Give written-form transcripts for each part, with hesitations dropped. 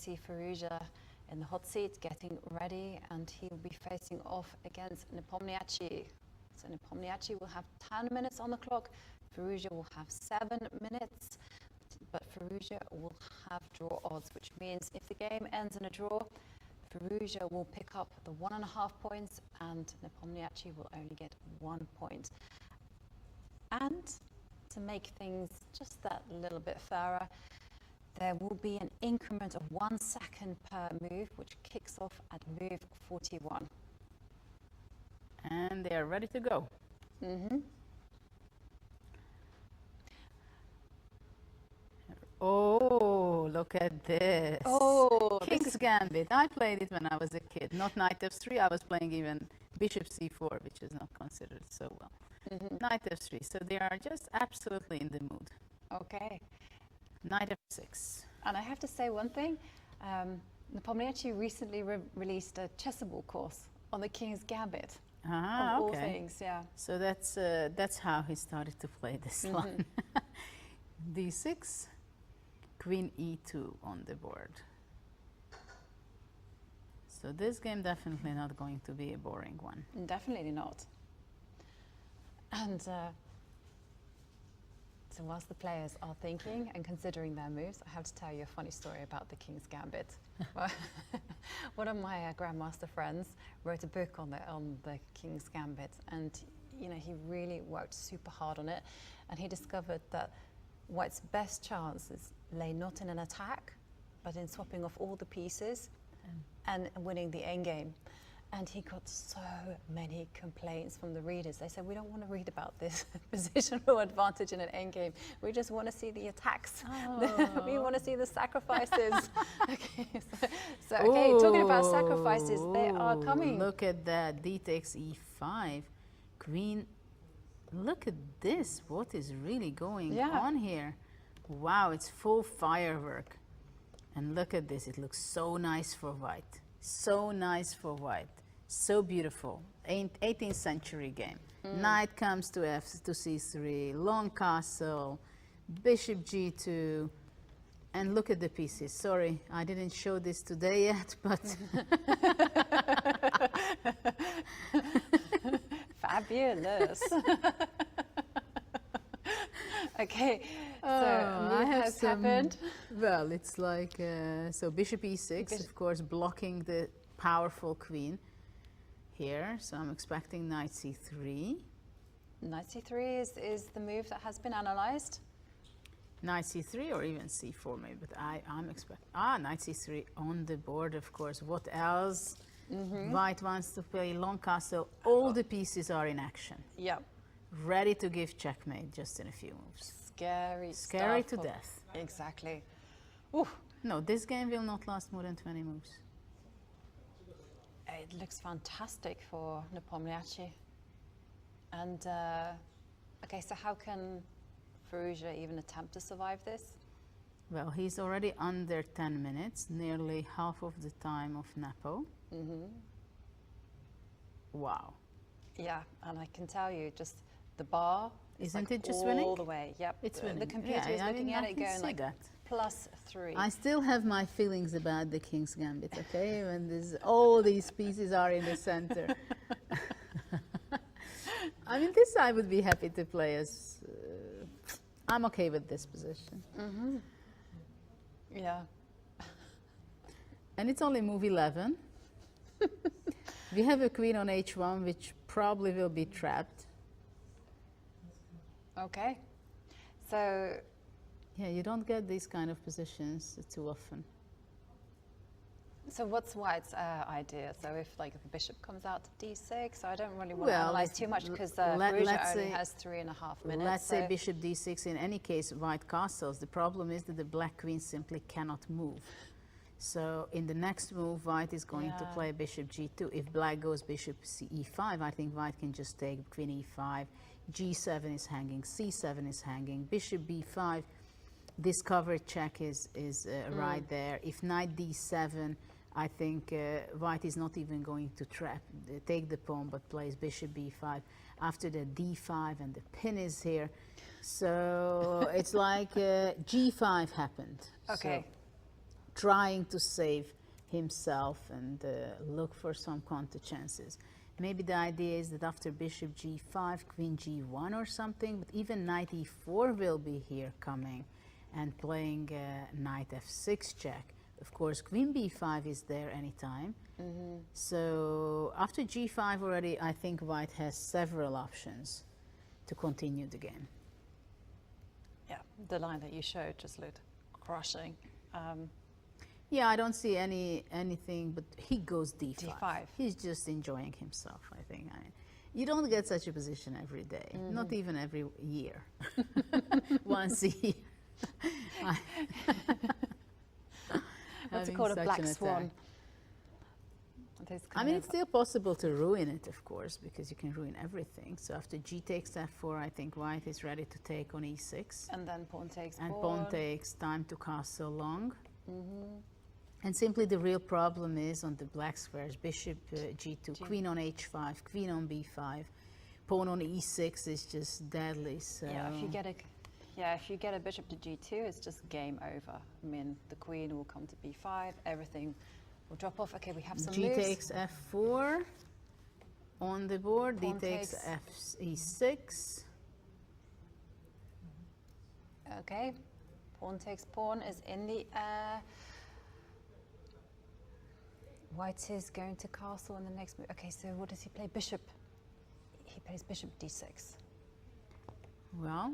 see Firouzja in the hot seat, getting ready, and he will be facing off against Nepomniachtchi. So Nepomniachtchi will have 10 minutes on the clock, Firouzja will have 7 minutes, but Firouzja will have draw odds, which means if the game ends in a draw, Firouzja will pick up the 1.5 points and Nepomniachtchi will only get 1 point. And to make things just that little bit fairer, there will be an increment of 1 second per move, which kicks off at move 41. And they are ready to go. Oh, look at this. Oh, King's Gambit. I played it when I was a kid. Not Knight F3. I was playing even Bishop C4, which is not considered so well. Knight F3. So they are just absolutely in the mood. Okay. Knight F6. And I have to say one thing. Nepomniachtchi recently released a chessable course on the King's Gambit. Ah, of okay. all things, yeah. So that's how he started to play this line. D6, Queen E2 on the board. So this game definitely not going to be a boring one. Definitely not. And so whilst the players are thinking and considering their moves, I have to tell you a funny story about the King's Gambit. One of my grandmaster friends wrote a book on the King's Gambit, and you know, he really worked super hard on it, and he discovered that White's best chances lay not in an attack, but in swapping off all the pieces and winning the endgame. And he got so many complaints from the readers. They said, we don't want to read about this positional advantage in an endgame. We just want to see the attacks. Oh. We want to see the sacrifices. Okay, talking about sacrifices, they are coming. Look at that, D takes E5, Queen. Look at this, what is really going on here? Wow, it's full firework. And look at this, it looks so nice for White. So nice for White. So beautiful. 18th century game. Knight comes to C3, long castle, Bishop G2, and look at the pieces. Sorry, I didn't show this today yet, but fabulous. Okay, so I have has happened. Well, it's like, so Bishop E6, of course, blocking the powerful queen here. So I'm expecting Knight C3. Knight C3 is the move that has been analyzed. Knight C3 or even C4 maybe, but I'm expecting, Knight C3 on the board, of course. What else? White wants to play long castle. All the pieces are in action. Yep. Ready to give checkmate just in a few moves. Scary to death. Exactly. Ooh. No, this game will not last more than 20 moves. It looks fantastic for Nepomniachtchi. And, okay, so how can Firouzja even attempt to survive this? Well, he's already under 10 minutes, nearly half of the time of Nepo. Wow. Yeah, and I can tell you, just the bar isn't like it just all winning? The way. Yep, it's winning. The computer is looking at it going like that. +3. I still have my feelings about the King's Gambit, okay? When all these pieces are in the center. I mean, this I would be happy to play as, I'm okay with this position. Yeah. And it's only move 11. We have a queen on H1, which probably will be trapped. Okay. So... yeah, you don't get these kind of positions too often. So what's White's idea? So if like the bishop comes out to D6, so I don't really want to analyze too much because Firouzja only has 3.5 minutes. Let's say bishop D6. In any case, White castles. The problem is that the black queen simply cannot move. So in the next move, White is going to play bishop G2. If black goes bishop E5, I think White can just take queen E5. G7 is hanging, C7 is hanging, bishop B5. This covered check is right there. If knight D7, I think White is not even going to take the pawn, but plays bishop B5. After the D5 and the pin is here. So it's like G5 happened. Okay. So trying to save himself and look for some counter chances. Maybe the idea is that after bishop g5, queen g1 or something, but even knight e4 will be here coming and playing knight f6 check. Of course, queen b5 is there anytime. So after g5 already, I think white has several options to continue the game. Yeah, the line that you showed just looked crushing. Yeah, I don't see anything, but he goes d5. d5. He's just enjoying himself, I think. You don't get such a position every day, not even every year. Once a year. What's it called, a black swan? I mean, it's still possible to ruin it, of course, because you can ruin everything. So after g takes f4, I think white is ready to take on e6. And then pawn takes and pawn. pawn takes time to castle long. And simply the real problem is on the black squares, bishop g2, queen on h5, queen on b5, pawn on e6 is just deadly. So yeah, if you get a bishop to g2, it's just game over. I mean, the queen will come to b5, everything will drop off. Okay, we have some g moves. takes f4 on the board, Pawn d takes e6. Okay, pawn takes pawn is in the air. White is going to castle in the next move. Okay, so what does he play? Bishop. He plays bishop d6. Well,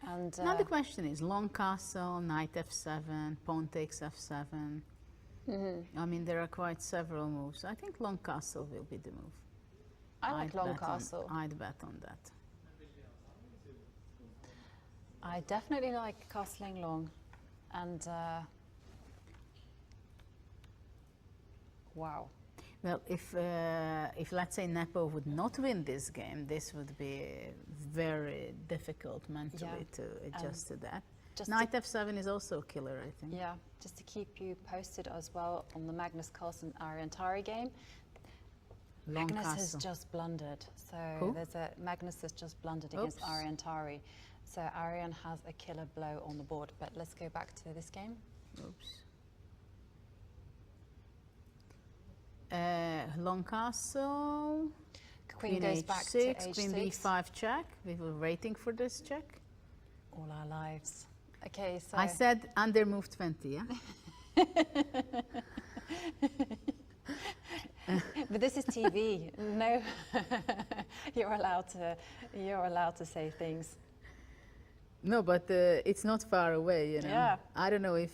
and now the question is long castle, knight f7, pawn takes f7. I mean, there are quite several moves. I think long castle will be the move. I like long castle. I'd bet on that. I definitely like castling long. And wow. Well, if let's say Nepo would not win this game, this would be very difficult mentally to adjust to that. Knight f7 is also a killer, I think. Yeah, just to keep you posted as well on the Magnus Carlsen Ariantari game. Long Magnus castle. has just blundered. So Who? Magnus has just blundered against Ariantari. So Arian has a killer blow on the board. But let's go back to this game. Oops. Long castle. Queen goes h6, back to h6. queen b5 check. We were waiting for this check. All our lives. Okay, so I said under move 20, yeah? But this is TV. No, you're allowed to say things. No, but it's not far away, you know. Yeah. I don't know if...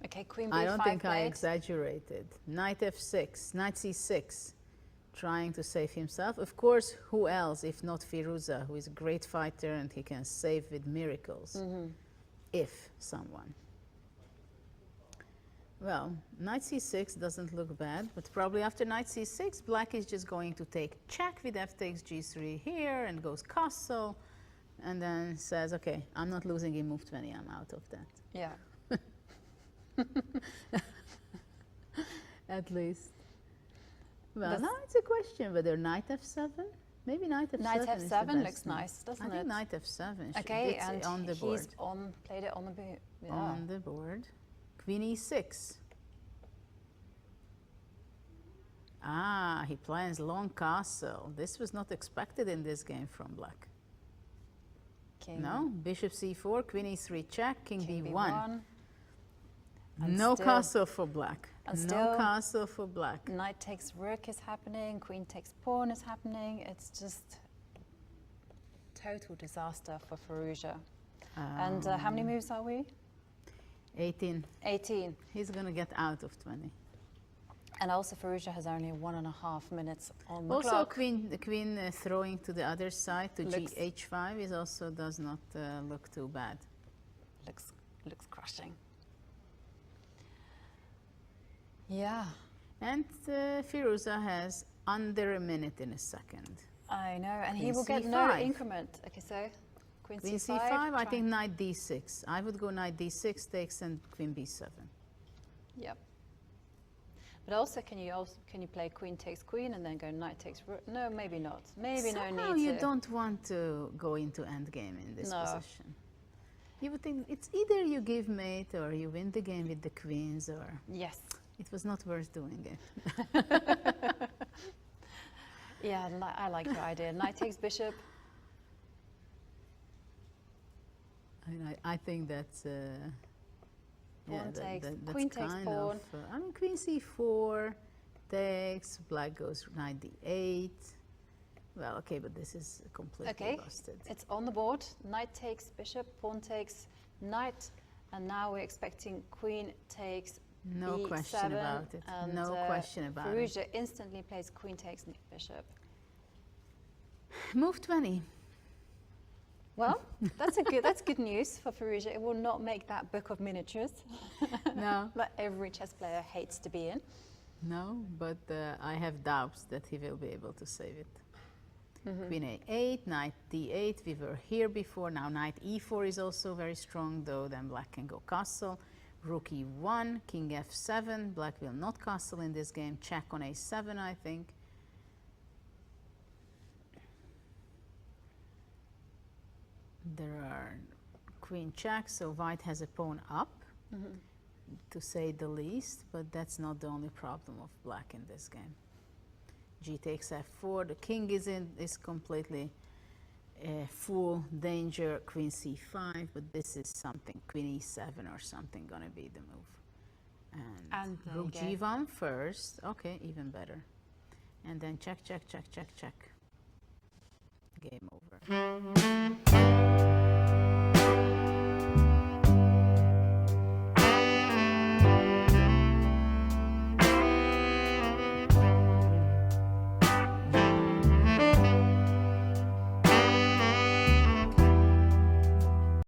Okay, queen b5 I don't think I played. exaggerated. Knight f6, knight c6, trying to save himself. Of course, who else if not Firouzja, who is a great fighter and he can save with miracles, if someone. Well, knight c6 doesn't look bad, but probably after knight c6, black is just going to take check with f takes g3 here and goes castle, and then says, okay, I'm not losing in move 20, I'm out of that. Yeah. At least. Well, now it's a question whether knight f7, maybe knight f7. Knight is the f7 best looks move. nice, doesn't I it? think knight f7. Okay, it's and on the board. he's played it on the board. Yeah. On the board. Queen e6. Ah, he plans long castle. This was not expected in this game from black. King. No, bishop c4, queen e3 check, king b1. b1. And No still- castle for black. and No still- castle for black. Knight takes rook is happening, queen takes pawn is happening. It's just total disaster for Firouzja. And how many moves are we? 18. 18. He's going to get out of 20. And also Firouzja has only 1.5 minutes on the Also, clock. the queen throwing to the other side to Looks- h5 is also does not look too bad. Looks crushing. Yeah, And Firouzja has under a minute in a second. I know. And he Queen will get no c5. increment. Okay, so queen Queen c5. c5, I try- think knight d6. I would go knight d6 takes and queen b7. Yep. But also, can you play queen takes queen and then go knight takes rook? No, maybe not. Maybe Somehow no need you to. don't want to go into endgame in this No. position. You would think it's either you give mate or you win the game with the queens, or Yes. it was not worth doing it. Yeah, I like your idea. Knight takes bishop. I mean, I think that's Pawn takes, that's queen takes kind pawn. of. I mean, queen c4 takes. Black goes knight d8. Well, okay, but this is completely Okay, busted. it's on the board. Knight takes bishop, pawn takes knight, and now we're expecting queen takes No b7, question about it. and, No question about it. Firouzja instantly plays queen takes bishop. Move 20. Well, that's good news for Firouzja. It will not make that book of miniatures No, that every chess player hates to be in. no, but I have doubts that he will be able to save it. Mm-hmm. Queen a8, knight d8. We were here before. Now knight e4 is also very strong, though. Then black can go castle. Rook e1, king f7. Black will not castle in this game. Check on a7, I think. There are queen checks, so white has a pawn up, to say the least, but that's not the only problem of black in this game. G takes f4. The king is completely full danger. Queen c5, but this is something. Queen e7 or something gonna be the move. And rook g1 first. Okay, even better. And then check, check, check, check, check. Game over.